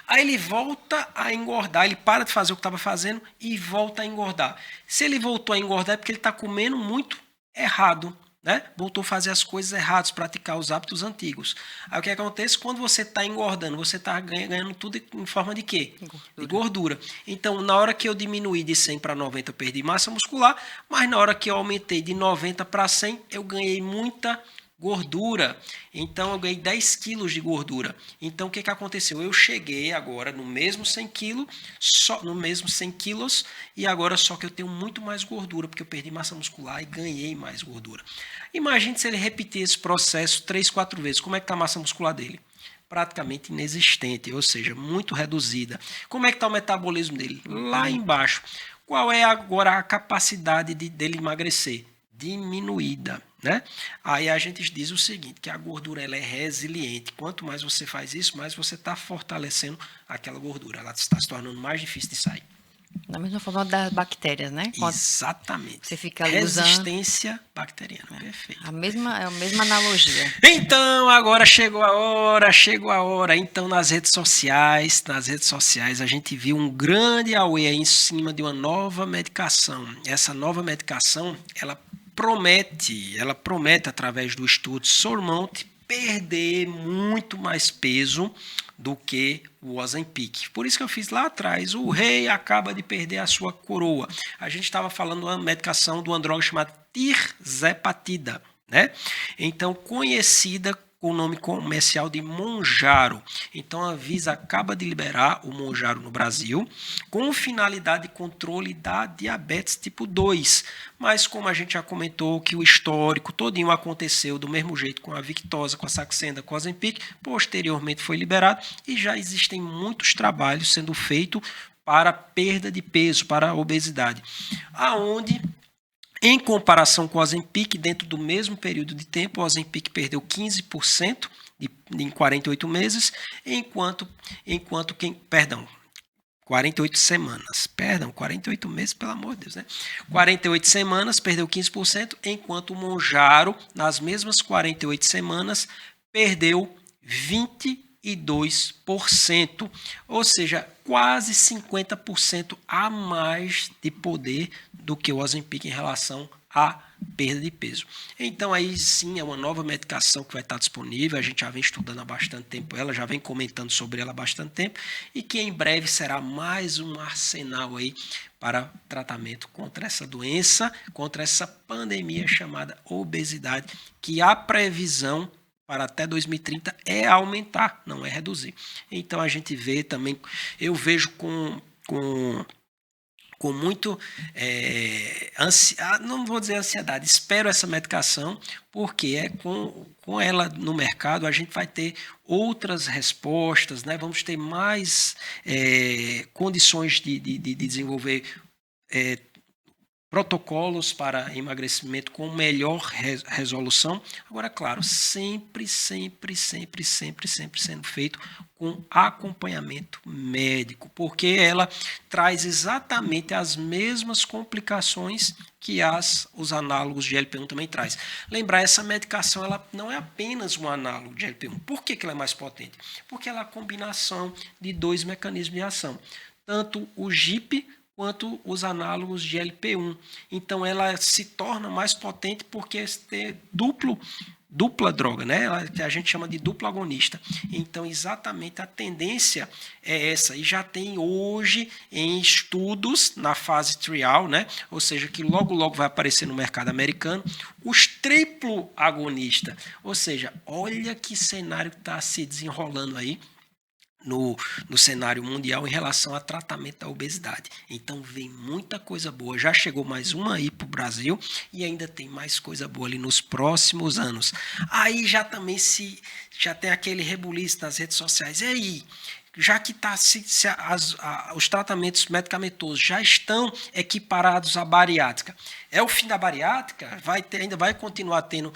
Aí ele volta a engordar, ele para de fazer o que estava fazendo e volta a engordar. Se ele voltou a engordar é porque ele está comendo muito errado. Né? Voltou a fazer as coisas erradas, praticar os hábitos antigos. Aí o que acontece? Quando você está engordando, você está ganhando tudo em forma de quê? De gordura. Então, na hora que eu diminuí de 100 para 90, eu perdi massa muscular, mas na hora que eu aumentei de 90 para 100, eu ganhei muita gordura. Então, eu ganhei 10 quilos de gordura. Então, o que aconteceu? Eu cheguei agora no mesmo 100 quilos, e agora só que eu tenho muito mais gordura, porque eu perdi massa muscular e ganhei mais gordura. Imagine se ele repetir esse processo 3, 4 vezes. Como é que está a massa muscular dele? Praticamente inexistente, ou seja, muito reduzida. Como é que está o metabolismo dele? Lá embaixo. Qual é agora a capacidade dele emagrecer? Diminuída, né? Aí a gente diz o seguinte, que a gordura ela é resiliente. Quanto mais você faz isso, mais você está fortalecendo aquela gordura. Ela está se tornando mais difícil de sair. Da mesma forma das bactérias, né? Exatamente. Você fica resistência bacteriana. Perfeito. É a mesma analogia. Então, agora chegou a hora. Então, nas redes sociais a gente viu um grande auê em cima de uma nova medicação. Essa nova medicação, ela promete através do estudo Surmount, perder muito mais peso do que o Ozempic. Por isso que eu fiz lá atrás, o rei acaba de perder a sua coroa. A gente estava falando de uma medicação do andrógeno chamado tirzepatida, né? Então, conhecida com o nome comercial de Mounjaro. Então, a Anvisa acaba de liberar o Mounjaro no Brasil com finalidade de controle da diabetes tipo 2. Mas, como a gente já comentou que o histórico todinho aconteceu do mesmo jeito com a Victoza, com a Saxenda, com a Ozempic, posteriormente foi liberado e já existem muitos trabalhos sendo feitos para perda de peso, para a obesidade. Aonde em comparação com o Ozempic, dentro do mesmo período de tempo, o Ozempic perdeu 15% em 48 meses, enquanto 48 semanas. 48 meses, pelo amor de Deus, né? 48 semanas, perdeu 15%, enquanto o Mounjaro, nas mesmas 48 semanas, perdeu 22%. Ou seja, quase 50% a mais de poder do que o Ozempic em relação à perda de peso. Então, aí sim, é uma nova medicação que vai estar disponível. A gente já vem estudando há bastante tempo ela, já vem comentando sobre ela há bastante tempo, e que em breve será mais um arsenal aí para tratamento contra essa doença, contra essa pandemia chamada obesidade, que a previsão para até 2030 é aumentar, não é reduzir. Então, a gente vê também, eu vejo com muito, não vou dizer ansiedade, espero essa medicação, porque com ela no mercado a gente vai ter outras respostas, né? Vamos ter mais condições de desenvolver protocolos para emagrecimento com melhor resolução. Agora, claro, sempre sendo feito com acompanhamento médico, porque ela traz exatamente as mesmas complicações que os análogos de GLP-1 também traz. Lembrar, essa medicação ela não é apenas um análogo de GLP-1. Por que ela é mais potente? Porque ela é a combinação de dois mecanismos de ação. Tanto o GIP quanto os análogos de LP1. Então, ela se torna mais potente porque tem dupla droga, né? A gente chama de duplo agonista. Então, exatamente a tendência é essa. E já tem hoje em estudos na fase trial, né? Ou seja, que logo vai aparecer no mercado americano, os triplo agonistas. Ou seja, olha que cenário está se desenrolando aí no cenário mundial em relação a tratamento da obesidade. Então vem muita coisa boa. Já chegou mais uma aí para o Brasil e ainda tem mais coisa boa ali nos próximos anos. Aí já também já tem aquele rebuliço nas redes sociais. E aí? Já que os tratamentos medicamentosos já estão equiparados à bariátrica, é o fim da bariátrica? Ainda vai continuar tendo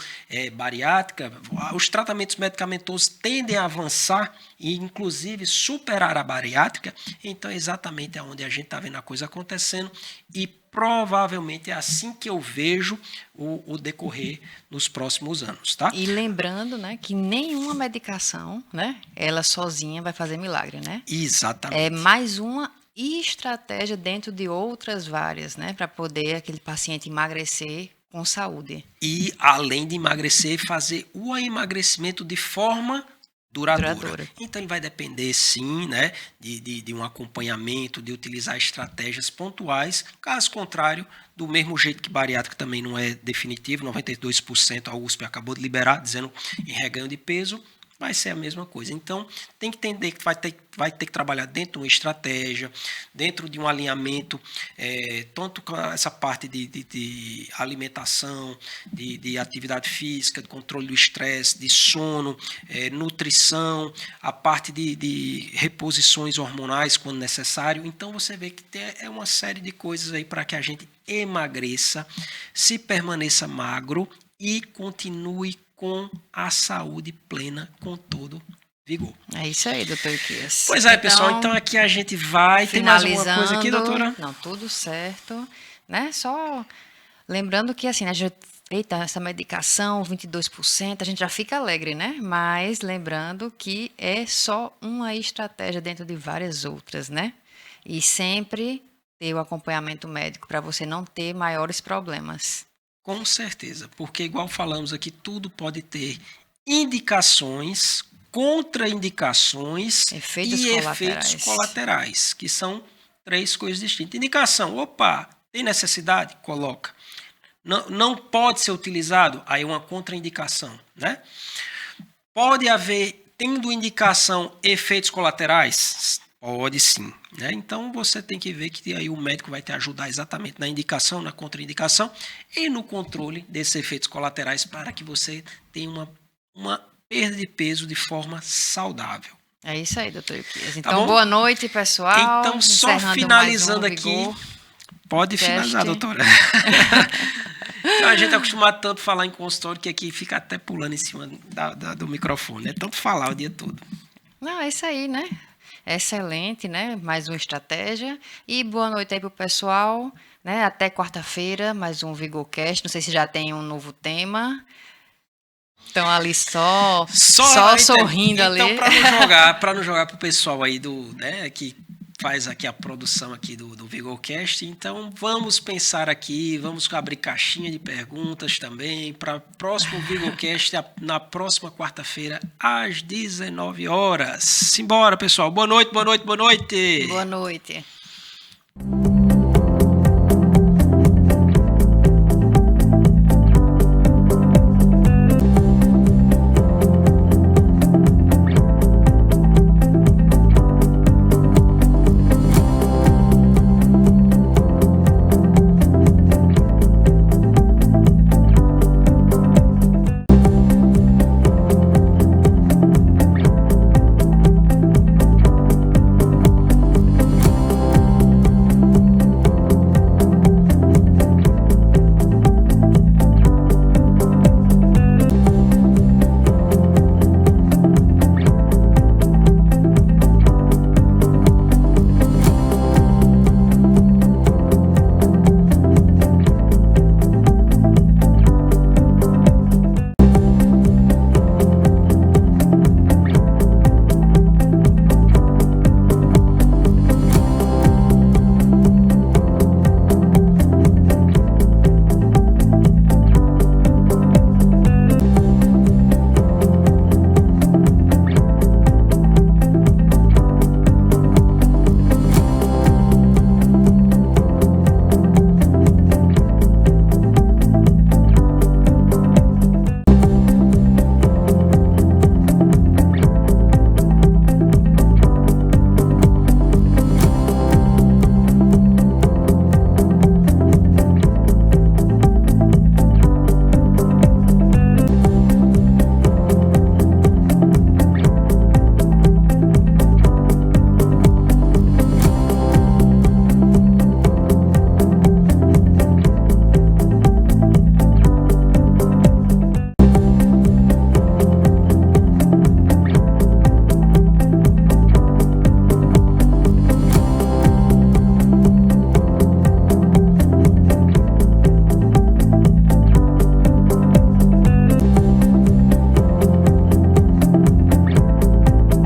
bariátrica? Os tratamentos medicamentosos tendem a avançar e, inclusive, superar a bariátrica? Então, exatamente é onde a gente está vendo a coisa acontecendo e provavelmente é assim que eu vejo o decorrer nos próximos anos, tá? E lembrando, né, que nenhuma medicação, né, ela sozinha vai fazer milagre, né? Exatamente. É mais uma estratégia dentro de outras várias, né, para poder aquele paciente emagrecer com saúde. E, além de emagrecer, fazer o emagrecimento de forma duradoura. Então, ele vai depender, sim, né, de um acompanhamento, de utilizar estratégias pontuais. Caso contrário, do mesmo jeito que bariátrica também não é definitivo, 92% a USP acabou de liberar, dizendo em reganho de peso, vai ser a mesma coisa. Então, tem que entender que vai ter que trabalhar dentro de uma estratégia, dentro de um alinhamento, tanto com essa parte de alimentação, de atividade física, de controle do estresse, de sono, nutrição, a parte de reposições hormonais quando necessário. Então, você vê que é uma série de coisas aí para que a gente emagreça, se permaneça magro e continue com a saúde plena, com todo vigor. É isso aí, doutor Iquias. Pois é, pessoal, então aqui a gente vai... Tem mais alguma coisa aqui, doutora? Não, tudo certo, né? Só lembrando que, assim, eita, essa medicação, 22%, a gente já fica alegre, né? Mas lembrando que é só uma estratégia dentro de várias outras, né? E sempre ter o acompanhamento médico para você não ter maiores problemas. Com certeza, porque igual falamos aqui, tudo pode ter indicações, contraindicações e efeitos colaterais, que são 3 coisas distintas. Indicação, opa, tem necessidade? Coloca. Não pode ser utilizado? Aí uma contraindicação, né? Pode haver, tendo indicação, efeitos colaterais? Pode sim, né? Então você tem que ver que aí o médico vai te ajudar exatamente na indicação, na contraindicação e no controle desses efeitos colaterais para que você tenha uma perda de peso de forma saudável. É isso aí, doutor Iquias. Então, boa noite, pessoal. Então, só finalizando aqui. Pode finalizar, doutora. Então, a gente é acostumado tanto a falar em consultório que aqui fica até pulando em cima do microfone. É tanto falar o dia todo. Não, é isso aí, né? Excelente, né? Mais uma estratégia. E boa noite aí pro pessoal, né? Até quarta-feira, mais um VigorCast. Não sei se já tem um novo tema. Estão ali só sorrindo ali. Então, para não jogar pro pessoal aí né, que faz aqui a produção aqui do VigorCast, então vamos pensar aqui, vamos abrir caixinha de perguntas também para o próximo VigorCast na próxima quarta-feira às 19 horas. Simbora, pessoal. Boa noite, boa noite, boa noite. Boa noite.